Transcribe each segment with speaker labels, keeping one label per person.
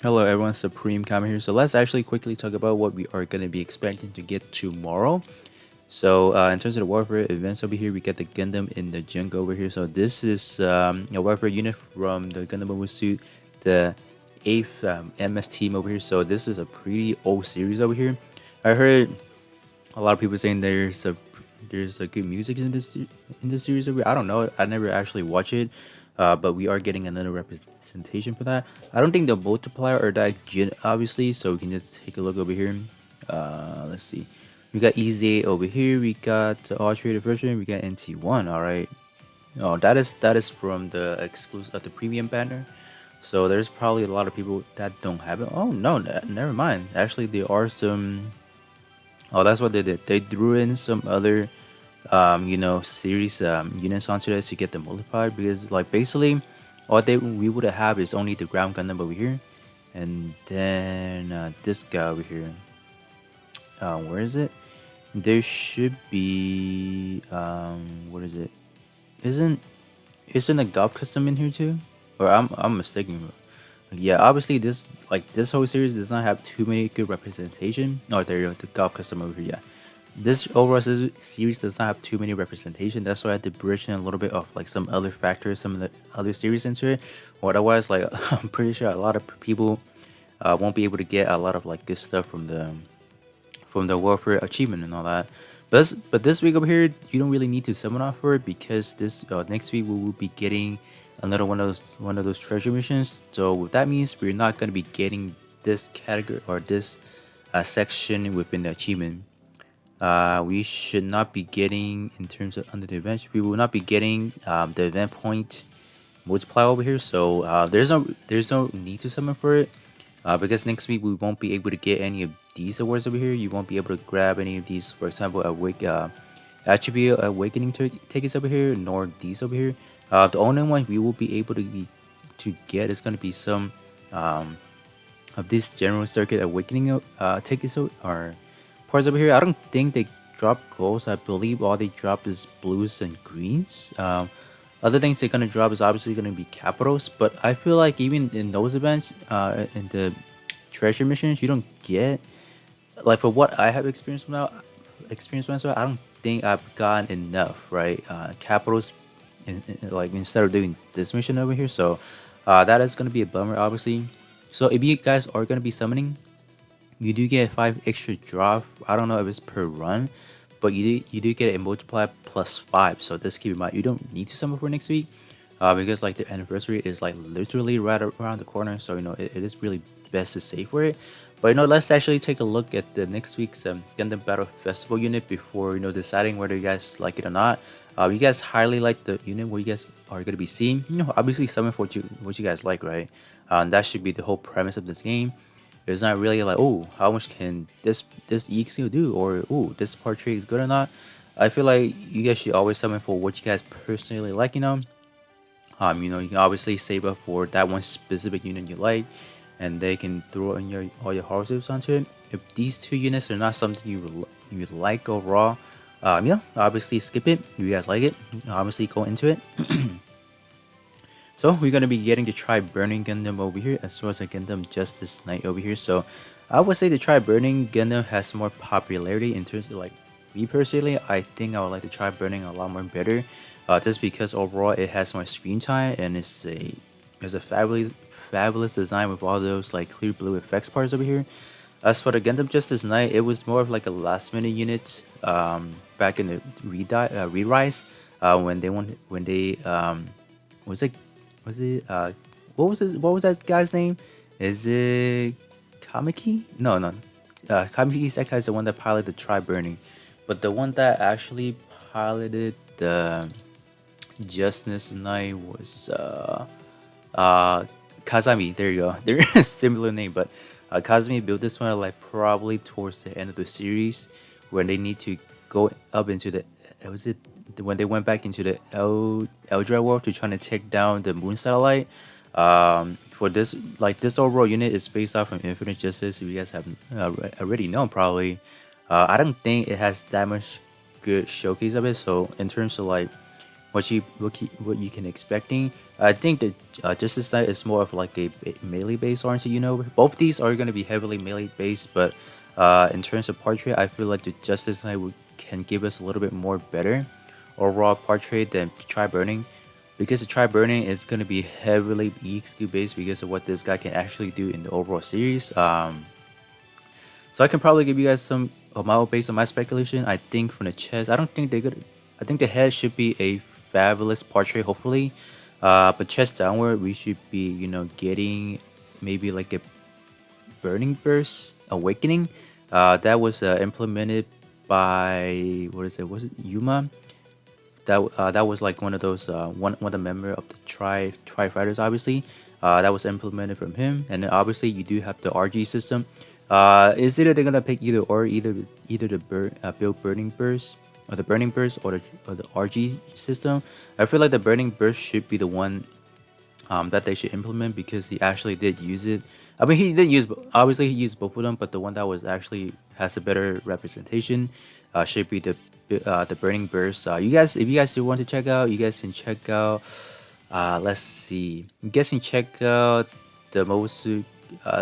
Speaker 1: Hello everyone, Supreme Kama here. So let's actually quickly talk about what we are going to be expecting to get tomorrow. So in terms of the warfare events over here, we get the Gundam in the jungle over here. So this is a warfare unit from the Gundam Mobile Suit, the 8th MS team over here. So this is a pretty old series over here. I heard a lot of people saying there's a good music in this series over here. I don't know. I never actually watch it, but we are getting another representation for that. I don't think the multiplier are that good, obviously. So we can just take a look over here. Let's see. We got EZ over here. We got Ultra version. We got NT1. All right. Oh, that is from the exclusive the premium banner. So there's probably a lot of people that don't have it. Oh no, never mind. Actually, there are some. Oh, that's what they did. They threw in some other, series units onto it to get the multiplier because, like, basically, all we would have is only the ground Gundam over here, and then this guy over here. Where is it? There should be what is it? Isn't isn't a Gob custom in here too? Or I'm mistaken. Yeah, obviously this whole series does not have too many good representation. Oh, there you go, the Gob custom over here. Yeah, this overall series does not have too many representation. That's why I had to bridge in a little bit of like some other factors, some of the other series into it. Or otherwise, like I'm pretty sure a lot of people won't be able to get a lot of like good stuff from the warfare achievement and all that. But this week over here, you don't really need to summon off for it because this next week we will be getting another one of those treasure missions. So what that means, we're not gonna be getting this category or this section within the achievement. We should not be getting in terms of under the event. We will not be getting the event point multiplier over here. So there's no need to summon for it. Because next week we won't be able to get any of these awards over here. You won't be able to grab any of these, for example, attribute awakening tickets over here, nor these over here. The only one we will be able to get is going to be some of these general circuit awakening tickets or parts over here. I don't think they drop golds. I believe all they drop is blues and greens. Other things they're gonna drop is obviously gonna be capitals, but I feel like even in those events, in the treasure missions, you don't get like for what I have experienced myself. I don't think I've gotten enough right capitals, like instead of doing this mission over here. So that is gonna be a bummer, obviously. So if you guys are gonna be summoning, you do get 5 extra drop. I don't know if it's per run, but you do get a multiplier plus 5. So just keep in mind you don't need to summon for next week, because like the anniversary is like literally right around the corner. So it is really best to save for it. But let's actually take a look at the next week's Gundam Battle Festival unit before deciding whether you guys like it or not. You guys highly like the unit what you guys are gonna be seeing. Obviously summon for what you guys like, right? That should be the whole premise of this game. It's not really like, oh, how much can this EXO do, or oh, this portrait is good or not. I feel like you guys should always summon for what you guys personally like. You can obviously save up for that one specific unit you like, and they can throw in all your horoscopes onto it. If these two units are not something you like overall, yeah, obviously skip it. If you guys like it, obviously go into it. So we're gonna be getting to try Burning Gundam over here, as well as a Gundam Justice Knight over here. So I would say the try Burning Gundam has more popularity in terms of like me personally. I think I would like to try Burning a lot more better, just because overall it has more screen time and it's a fabulous design with all those like clear blue effects parts over here. As for the Gundam Justice Knight, it was more of like a last minute unit back in the re-rise when they was it was it what was that guy's name? Is it Kamiki? No. Kamiki Sekai is the one that piloted the Tri Burning, but the one that actually piloted the Justice Knight was Kazami. There you go. They're a similar name, but Kazami built this one like probably towards the end of the series when they need to go up into the was it when they went back into the Eldra world to try to take down the moon satellite. For this this overall unit is based off from Infinite Justice. If you guys have already known, probably. I don't think it has that much good showcase of it. So in terms of like what you can expecting, I think that Justice Knight is more of like a melee based RNG. Both these are gonna be heavily melee based, but in terms of portrait, I feel like the Justice Knight can give us a little bit more better overall portrait than Try Burning, because the Try Burning is gonna be heavily EXQ based because of what this guy can actually do in the overall series. So I can probably give you guys some model based on my speculation. I think from the chest, I don't think they're good. I think the head should be a fabulous portrait, hopefully. But chest downward, we should be, getting maybe like a Burning Burst Awakening. That was implemented by what is it? Was it Yuma? That was like one of those one of the member of the Tri Fighters, obviously. That was implemented from him, and then obviously you do have the RG system. Is either they're gonna pick either the build Burning Burst or the Burning Burst or the RG system. I feel like the Burning Burst should be the one that they should implement because he actually did use it. I mean, he did use obviously he used both of them, but the one that was actually has a better representation should be the Burning Burst. You guys, if you guys do want to check out, you guys can check out. Let's see. You guys can check out the Mosu,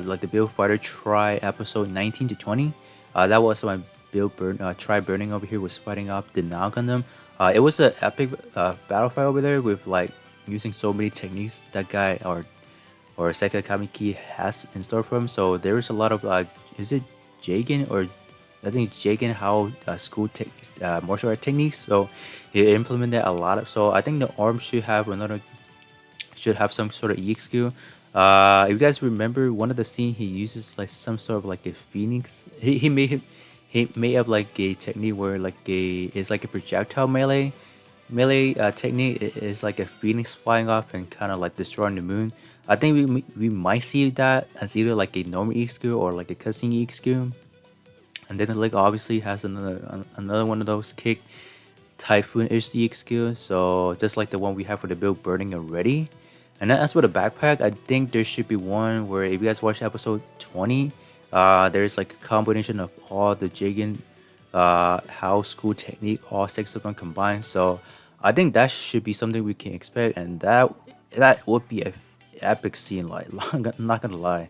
Speaker 1: like the Build Fighter Try episode 19 to 20. That was when Try Burning over here was fighting up the Now Gundam. It was an epic battle fight over there with like using so many techniques that guy or Seka Kamiki has in store for him. So there is a lot of is it Jagan or I think Jagan how school martial art techniques. So he implemented a lot of. So I think the arm should have some sort of EXQ. If you guys remember one of the scene, he uses like some sort of like a phoenix. He may have like a technique where like it's like a projectile melee technique is like a phoenix flying off and kind of like destroying the moon. I think we might see that as either like a normal EXQ or like a cutscene EXQ. And then the leg obviously has another one of those kick typhoon ish EXQ. So just like the one we have for the build burning already. And then as for the backpack, I think there should be one where if you guys watch episode 20, there's like a combination of all the Jigen house school technique, all six of them combined. So I think that should be something we can expect, and that would be a epic scene. Like, I'm not gonna lie.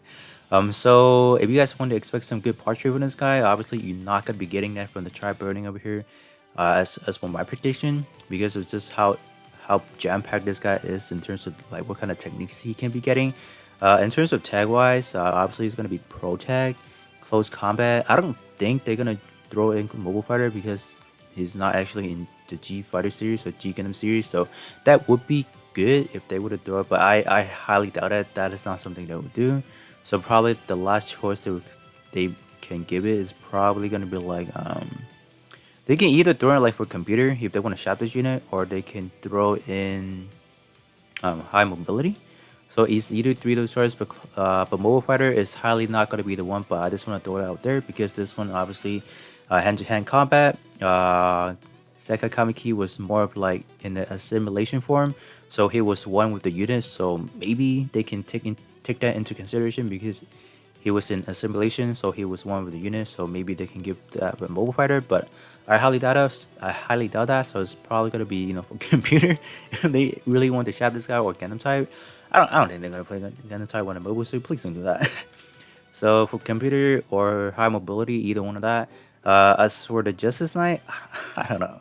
Speaker 1: So if you guys want to expect some good portrait from this guy, obviously you're not gonna be getting that from the Try Burning over here. As for my prediction, because of just how jam packed this guy is in terms of like what kind of techniques he can be getting. In terms of tag wise, obviously it's gonna be pro tag, close combat. I don't think they're gonna throw in mobile fighter because he's not actually in the G Fighter series or G Gundam series. So that would be good if they would have thrown it, but I highly doubt it. That is not something they would do. So probably the last choice they can give it is probably gonna be like they can either throw in like for computer if they want to shop this unit, or they can throw in high mobility. So it's either three of those choices, but mobile fighter is highly not going to be the one. But I just want to throw it out there because this one obviously hand-to-hand combat. Seka Kamiki was more of like in the assimilation form, so he was one with the units. So maybe they can take that into consideration because he was in assimilation, so he was one with the units. So maybe they can give that a mobile fighter, but I highly doubt us. I highly doubt that. So it's probably gonna be for computer if they really want to shop this guy or Gundam type. I don't think they're gonna play Gundam type on a mobile suit. Please don't do that. So for computer or high mobility, either one of that. As for the Justice Knight, I don't know.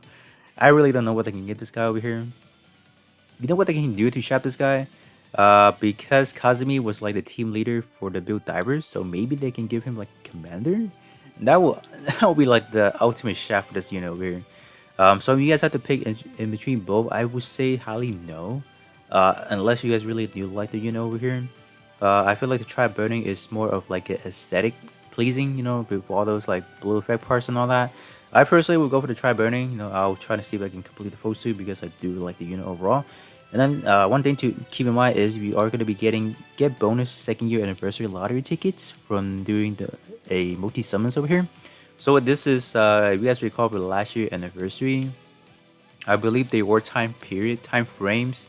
Speaker 1: I really don't know what they can get this guy over here. You know what they can do to shop this guy? Because Kazumi was like the team leader for the build divers, so maybe they can give him like commander. That will that will be like the ultimate shaft for this unit over here. So if you guys have to pick in between both, I would say highly no. Unless you guys really do like the unit over here. I feel like the Try Burning is more of like an aesthetic pleasing, with all those like blue effect parts and all that. I personally would go for the Try Burning. I'll try to see if I can complete the full suit because I do like the unit overall. And then one thing to keep in mind is we are going to be get bonus second year anniversary lottery tickets from doing a multi summons over here. So what this is, if you guys recall, for the last year anniversary, I believe they were time frames,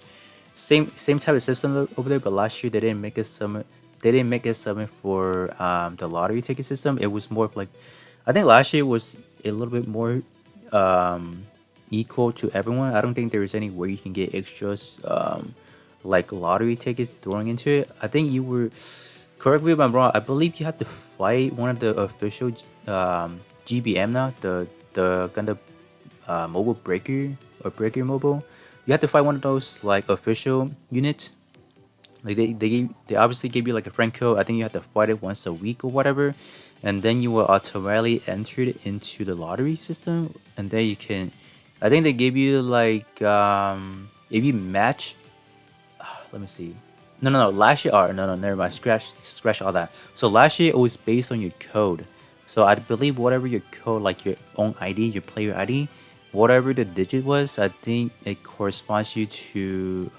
Speaker 1: same type of system over there. But last year they didn't make a summon. They didn't make a summon for the lottery ticket system. It was more of like, I think last year was a little bit more equal to everyone. I don't think there is any way you can get extras like lottery tickets throwing into it. I think you were, correct me if I'm wrong. I believe you have to fight one of the official GBM now, the Gundam mobile breaker or breaker mobile. You have to fight one of those like official units. Like they obviously gave you like a friend code. I think you have to fight it once a week or whatever, and then you will automatically enter it into the lottery system, and then you can. I think they gave you like if you match. Let me see. No. Last year, no, never mind. Scratch all that. So last year it was based on your code. So I believe whatever your code, like your own ID, your player ID, whatever the digit was, I think it corresponds you to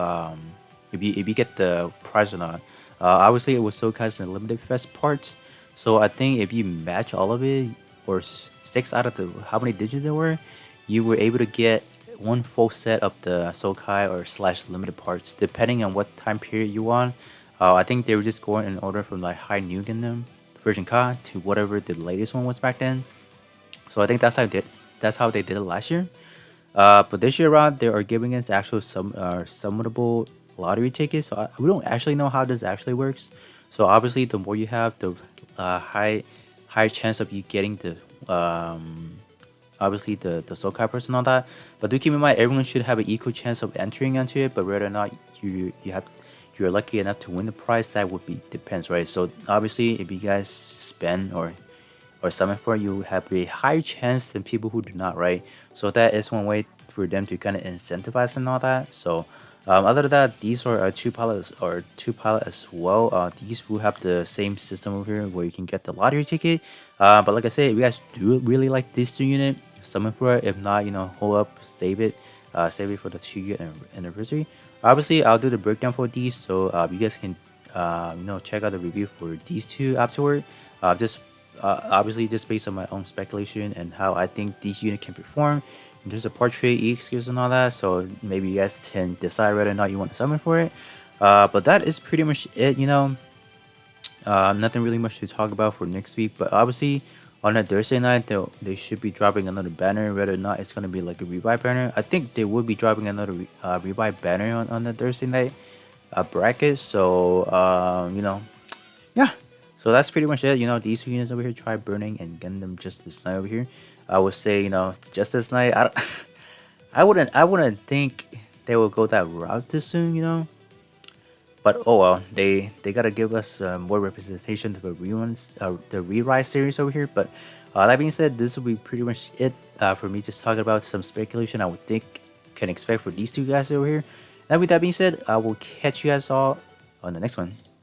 Speaker 1: if you get the prize or not. Obviously, it was showcased in limited fest parts. So I think if you match all of it, or six out of the how many digits there were, you were able to get one full set of the Sokai or slash limited parts, depending on what time period you want. I think they were just going in order from like high new Gundam version Ka to whatever the latest one was back then. So I think that's how they did it last year. But this year around, they are giving us actual summonable lottery tickets. So we don't actually know how this actually works. So obviously, the more you have, the higher chance of you getting the obviously the Sokai person and all that. But do keep in mind, everyone should have an equal chance of entering into it. But whether or not you're lucky enough to win the prize, that would be depends, right? So obviously, if you guys spend or summon for it, you have a higher chance than people who do not, right? So that is one way for them to kind of incentivize and all that. So other than that, these are two pilots as well. These will have the same system over here where you can get the lottery ticket. But like I said, if you guys do really like this 2 unit, summon for it. If not, hold up, save it for the 2 year anniversary. Obviously, I'll do the breakdown for these, so you guys can check out the review for these two afterward. Just obviously just based on my own speculation and how I think these units can perform in terms of portrait, EX skills, and all that. So maybe you guys can decide whether or not you want to summon for it. But that is pretty much it. Nothing really much to talk about for next week. But obviously on a Thursday night, they should be dropping another banner. Whether or not it's gonna be like a revive banner, I think they will be dropping another revive banner on the Thursday night bracket. So yeah. So that's pretty much it. These 2 units over here, Try Burning and Gundam Justice Night over here. I would say, Justice Night. I wouldn't think they will go that route this soon. But oh well, they gotta give us more representation of the reruns, the Re-Rise series over here. But that being said, this will be pretty much it for me just talking about some speculation I would think can expect for these two guys over here. And with that being said, I will catch you guys all on the next one.